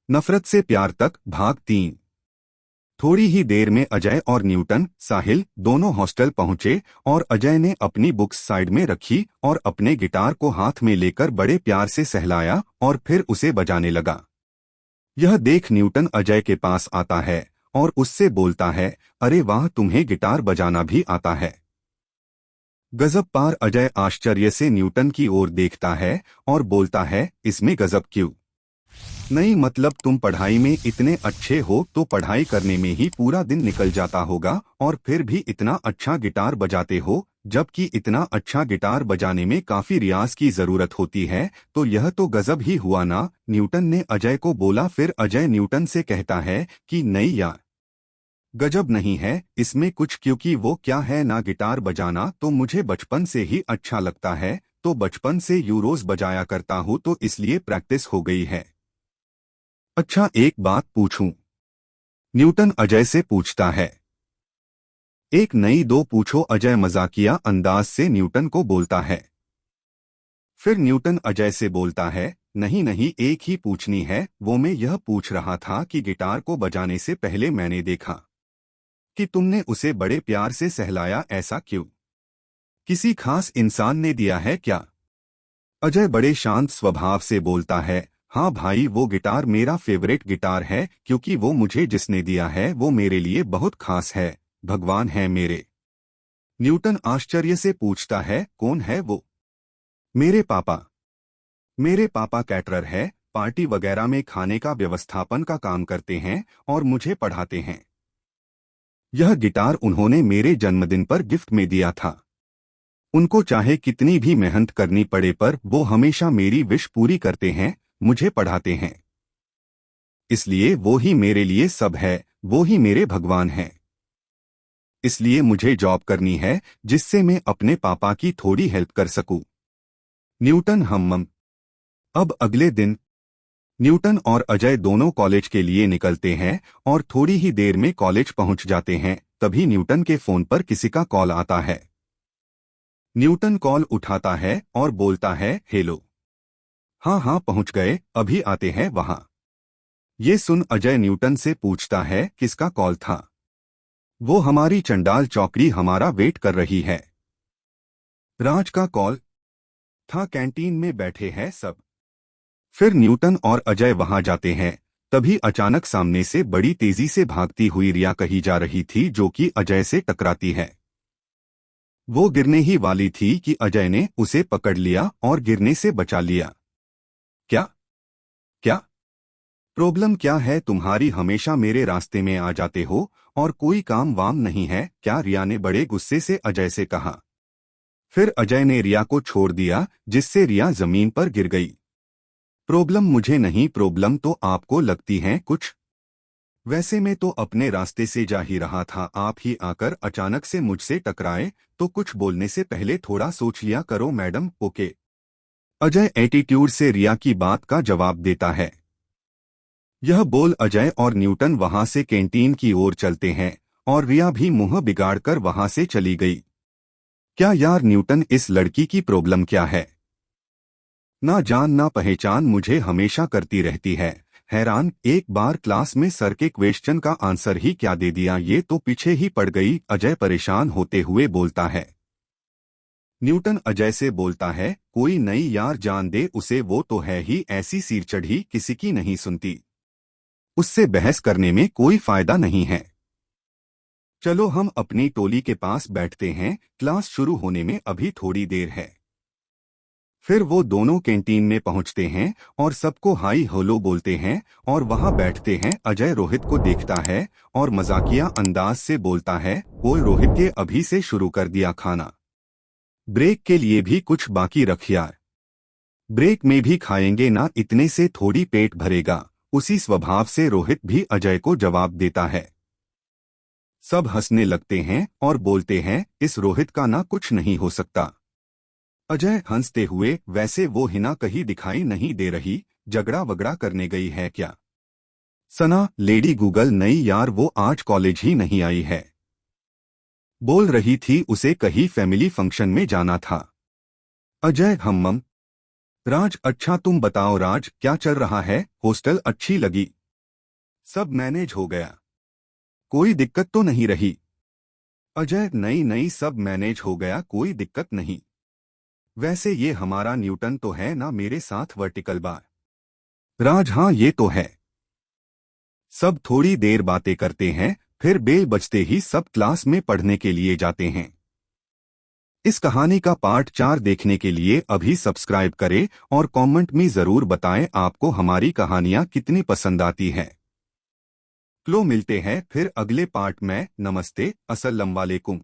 नफरत से प्यार तक भाग 3। थोड़ी ही देर में अजय और न्यूटन साहिल दोनों हॉस्टल पहुंचे और अजय ने अपनी बुक्स साइड में रखी और अपने गिटार को हाथ में लेकर बड़े प्यार से सहलाया और फिर उसे बजाने लगा। यह देख न्यूटन अजय के पास आता है और उससे बोलता है, अरे वाह, तुम्हें गिटार बजाना भी आता है। गजब पार। अजय आश्चर्य से न्यूटन की ओर देखता है और बोलता है, इसमें गजब क्यों? नहीं मतलब तुम पढ़ाई में इतने अच्छे हो तो पढ़ाई करने में ही पूरा दिन निकल जाता होगा और फिर भी इतना अच्छा गिटार बजाते हो, जबकि इतना अच्छा गिटार बजाने में काफी रियाज की जरूरत होती है, तो यह तो गजब ही हुआ ना, न्यूटन ने अजय को बोला। फिर अजय न्यूटन से कहता है कि नहीं यार, गजब नहीं है इसमें कुछ, क्योंकि वो क्या है ना, गिटार बजाना तो मुझे बचपन से ही अच्छा लगता है, तो बचपन से यूरोज बजाया करता हूँ तो इसलिए प्रैक्टिस हो गई है। अच्छा एक बात पूछूं? न्यूटन अजय से पूछता है। एक नहीं दो पूछो, अजय मजाकिया अंदाज से न्यूटन को बोलता है। फिर न्यूटन अजय से बोलता है, नहीं नहीं एक ही पूछनी है, वो मैं यह पूछ रहा था कि गिटार को बजाने से पहले मैंने देखा कि तुमने उसे बड़े प्यार से सहलाया, ऐसा क्यों? किसी खास इंसान ने दिया है क्या? अजय बड़े शांत स्वभाव से बोलता है, हाँ भाई, वो गिटार मेरा फेवरेट गिटार है, क्योंकि वो मुझे जिसने दिया है वो मेरे लिए बहुत खास है, भगवान है मेरे। न्यूटन आश्चर्य से पूछता है, कौन है वो? मेरे पापा। मेरे पापा कैटरर है, पार्टी वगैरह में खाने का व्यवस्थापन का काम करते हैं और मुझे पढ़ाते हैं। यह गिटार उन्होंने मेरे जन्मदिन पर गिफ्ट में दिया था। उनको चाहे कितनी भी मेहनत करनी पड़े पर वो हमेशा मेरी विश पूरी करते हैं, मुझे पढ़ाते हैं, इसलिए वो ही मेरे लिए सब है, वो ही मेरे भगवान हैं। इसलिए मुझे जॉब करनी है जिससे मैं अपने पापा की थोड़ी हेल्प कर सकूं। न्यूटन हम्म। अब अगले दिन न्यूटन और अजय दोनों कॉलेज के लिए निकलते हैं और थोड़ी ही देर में कॉलेज पहुंच जाते हैं। तभी न्यूटन के फोन पर किसी का कॉल आता है। न्यूटन कॉल उठाता है और बोलता है, हेलो। हाँ हाँ पहुंच गए, अभी आते हैं वहां। ये सुन अजय न्यूटन से पूछता है, किसका कॉल था? वो हमारी चंडाल चौकड़ी हमारा वेट कर रही है। राज का कॉल था, कैंटीन में बैठे हैं सब। फिर न्यूटन और अजय वहां जाते हैं। तभी अचानक सामने से बड़ी तेजी से भागती हुई रिया कही जा रही थी, जो कि अजय से टकराती है। वो गिरने ही वाली थी कि अजय ने उसे पकड़ लिया और गिरने से बचा लिया। क्या क्या प्रॉब्लम क्या है तुम्हारी? हमेशा मेरे रास्ते में आ जाते हो और कोई काम वाम नहीं है क्या? रिया ने बड़े गुस्से से अजय से कहा। फिर अजय ने रिया को छोड़ दिया, जिससे रिया जमीन पर गिर गई। प्रॉब्लम मुझे नहीं, प्रॉब्लम तो आपको लगती है कुछ। वैसे मैं तो अपने रास्ते से जा ही रहा था, आप ही आकर अचानक से मुझसे टकराए, तो कुछ बोलने से पहले थोड़ा सोच लिया करो मैडम। ओके। अजय एटीट्यूड से रिया की बात का जवाब देता है। यह बोल अजय और न्यूटन वहां से कैंटीन की ओर चलते हैं और रिया भी मुंह बिगाड़कर वहां से चली गई। क्या यार न्यूटन, इस लड़की की प्रॉब्लम क्या है? ना जान ना पहचान मुझे हमेशा करती रहती है। हैरान, एक बार क्लास में सर के क्वेश्चन का आंसर ही क्या दे दिया, ये तो पीछे ही पड़ गई। अजय परेशान होते हुए बोलता है। न्यूटन अजय से बोलता है, कोई नहीं यार, जान दे उसे, वो तो है ही ऐसी सिर चढ़ी, किसी की नहीं सुनती। उससे बहस करने में कोई फायदा नहीं है। चलो हम अपनी टोली के पास बैठते हैं, क्लास शुरू होने में अभी थोड़ी देर है। फिर वो दोनों कैंटीन में पहुंचते हैं और सबको हाई हेलो बोलते हैं और वहां बैठते हैं। अजय रोहित को देखता है और मजाकिया अंदाज से बोलता है, ओए रोहित, के अभी से शुरू कर दिया खाना? ब्रेक के लिए भी कुछ बाकी रख यार। ब्रेक में भी खाएंगे ना, इतने से थोड़ी पेट भरेगा। उसी स्वभाव से रोहित भी अजय को जवाब देता है। सब हंसने लगते हैं और बोलते हैं, इस रोहित का ना कुछ नहीं हो सकता। अजय हंसते हुए, वैसे वो हिना कहीं दिखाई नहीं दे रही, झगड़ा वगड़ा करने गई है क्या? सना, लेडी गूगल नहीं यार, वो आज कॉलेज ही नहीं आई है। बोल रही थी उसे कहीं फैमिली फंक्शन में जाना था। अजय हम्म। राज अच्छा तुम बताओ राज क्या चल रहा है। हॉस्टल अच्छी लगी। सब मैनेज हो गया। कोई दिक्कत तो नहीं रही। अजय नई नई सब मैनेज हो गया कोई दिक्कत नहीं। वैसे ये हमारा न्यूटन तो है ना मेरे साथ वर्टिकल बार। राज हाँ ये तो है। सब थोड़ी देर बातें करते हैं फिर बेल बजते ही सब क्लास में पढ़ने के लिए जाते हैं। इस कहानी का पार्ट 4 देखने के लिए अभी सब्सक्राइब करें और कमेंट में जरूर बताएं आपको हमारी कहानियां कितनी पसंद आती हैं। मिलते हैं फिर अगले पार्ट में। नमस्ते अस्सलाम वालेकुम।